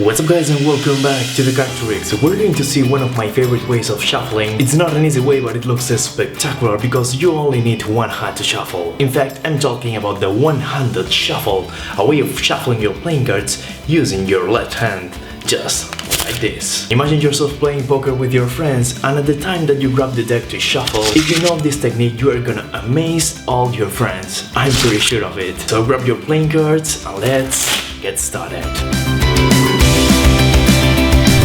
What's up guys, and welcome back to the Card Tricks. We're going to see one of my favorite ways of shuffling. It's not an easy way, but it looks spectacular because you only need one hand to shuffle. In fact, I'm talking about the one-handed shuffle, a way of shuffling your playing cards using your left hand, just like this. Imagine yourself playing poker with your friends, and at the time that you grab the deck to shuffle, if you know this technique, you are gonna amaze all your friends. I'm pretty sure of it. So grab your playing cards and let's get started.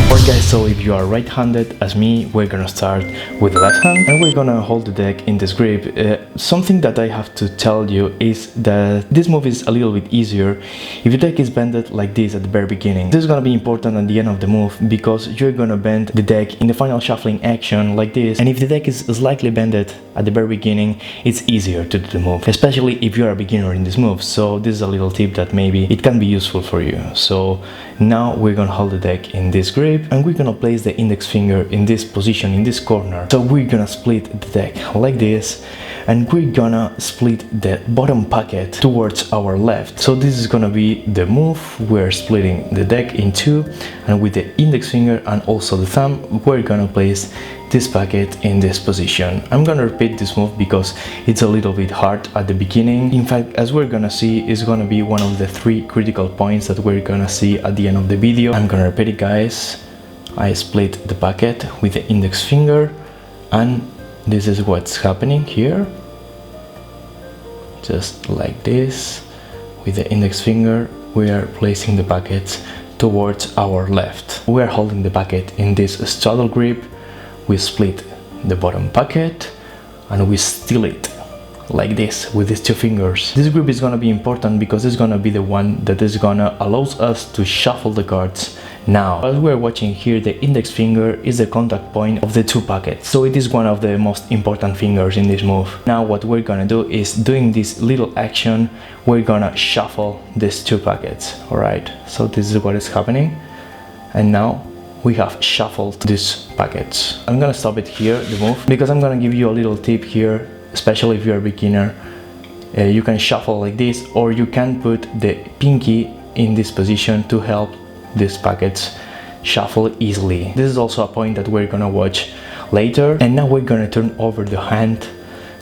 Alright guys, so if you are right-handed as me, we're gonna start with the left hand and we're gonna hold the deck in this grip. Something that I have to tell you is that this move is a little bit easier if the deck is bended like this at the very beginning. This is gonna be important at the end of the move because you're gonna bend the deck in the final shuffling action like this, and if the deck is slightly bended at the very beginning, it's easier to do the move, especially if you're a beginner in this move. So this is a little tip that maybe it can be useful for you. So now we're gonna hold the deck in this grip and we're gonna place the index finger in this position, in this corner. So we're gonna split the deck like this, and we're gonna split the bottom packet towards our left. So this is gonna be the move. We're splitting the deck in two, and with the index finger and also the thumb, we're gonna place this packet in this position. I'm gonna repeat this move because it's a little bit hard at the beginning. In fact, as we're gonna see, it's gonna be one of the three critical points that we're gonna see at the end of the video. I'm gonna repeat it, guys. I split the packet with the index finger, and this is what's happening here. Just like this, with the index finger, we are placing the packets towards our left. We are holding the packet in this straddle grip. We split the bottom packet and we steal it like this with these two fingers. This grip is gonna be important because it's gonna be the one that is gonna allows us to shuffle the cards. Now, as we're watching here, the index finger is the contact point of the two packets, so it is one of the most important fingers in this move. Now what we're gonna do is, doing this little action, we're gonna shuffle these two packets. Alright, so this is what is happening, and now we have shuffled these packets. I'm gonna stop it here, the move, because I'm gonna give you a little tip here, especially if you're a beginner. You can shuffle like this, or you can put the pinky in this position to help these packets shuffle easily. This is also a point that we're gonna watch later. And now we're gonna turn over the hand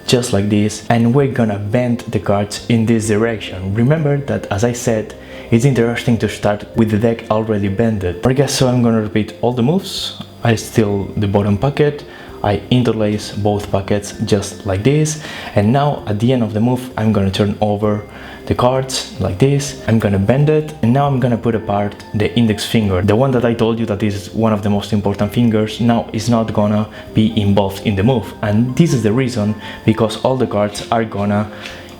just like this, and we're gonna bend the cards in this direction. Remember that, as I said, it's interesting to start with the deck already bended. Alright guys, so I'm gonna repeat all the moves. I steal the bottom packet, I interlace both packets just like this, and now at the end of the move I'm gonna turn over the cards like this. I'm gonna bend it, and now I'm gonna put apart the index finger, the one that I told you that is one of the most important fingers. Now is not gonna be involved in the move, and this is the reason, because all the cards are gonna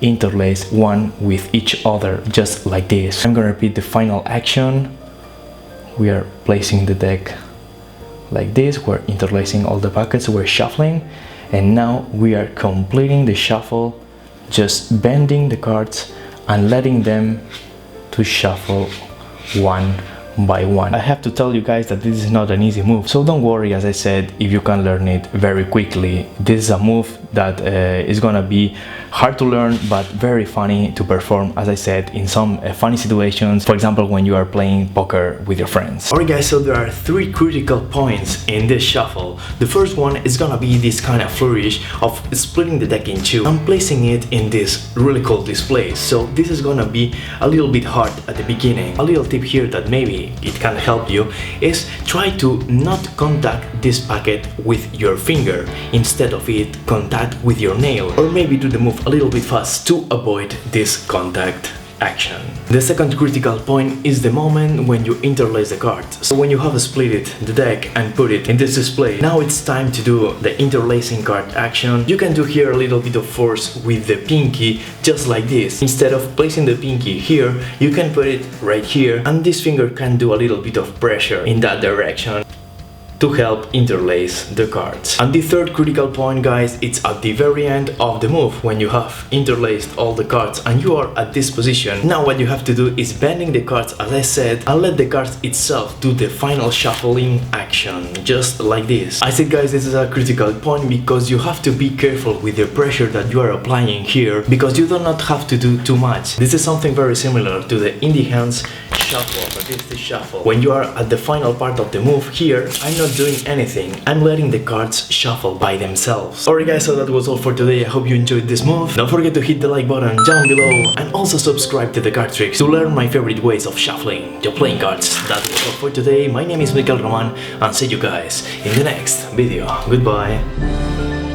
interlace one with each other just like this. I'm gonna repeat the final action. We are placing the deck like this, we're interlacing all the packets, we're shuffling, and now we are completing the shuffle, just bending the cards and letting them to shuffle one by one. I have to tell you guys that this is not an easy move, so don't worry, as I said, if you can learn it very quickly. This is a move that is gonna be hard to learn but very funny to perform, as I said, in some funny situations, for example when you are playing poker with your friends. Alright guys, so there are three critical points in this shuffle. The first one is gonna be this kind of flourish of splitting the deck in two and placing it in this really cool display. So this is gonna be a little bit hard at the beginning. A little tip here that maybe it can help you is try to not contact this packet with your finger, instead of it contact with your nail, or maybe do the move a little bit fast to avoid this contact action. The second critical point is the moment when you interlace the cards. So when you have split the deck and put it in this display, now it's time to do the interlacing card action. You can do here a little bit of force with the pinky, just like this. Instead of placing the pinky here, you can put it right here, and this finger can do a little bit of pressure in that direction to help interlace the cards. And the third critical point, guys, it's at the very end of the move when you have interlaced all the cards and you are at this position. Now what you have to do is bending the cards, as I said, and let the cards itself do the final shuffling action, just like this. I said, guys, this is a critical point because you have to be careful with the pressure that you are applying here, because you do not have to do too much. This is something very similar to the in the hands shuffle, but it's the shuffle. When you are at the final part of the move here, I'm not doing anything. I'm letting the cards shuffle by themselves. Alright guys, so that was all for today. I hope you enjoyed this move. Don't forget to hit the like button down below and also subscribe to the Card Tricks to learn my favorite ways of shuffling your playing cards. That was all for today. My name is Miquel Roman and see you guys in the next video. Goodbye.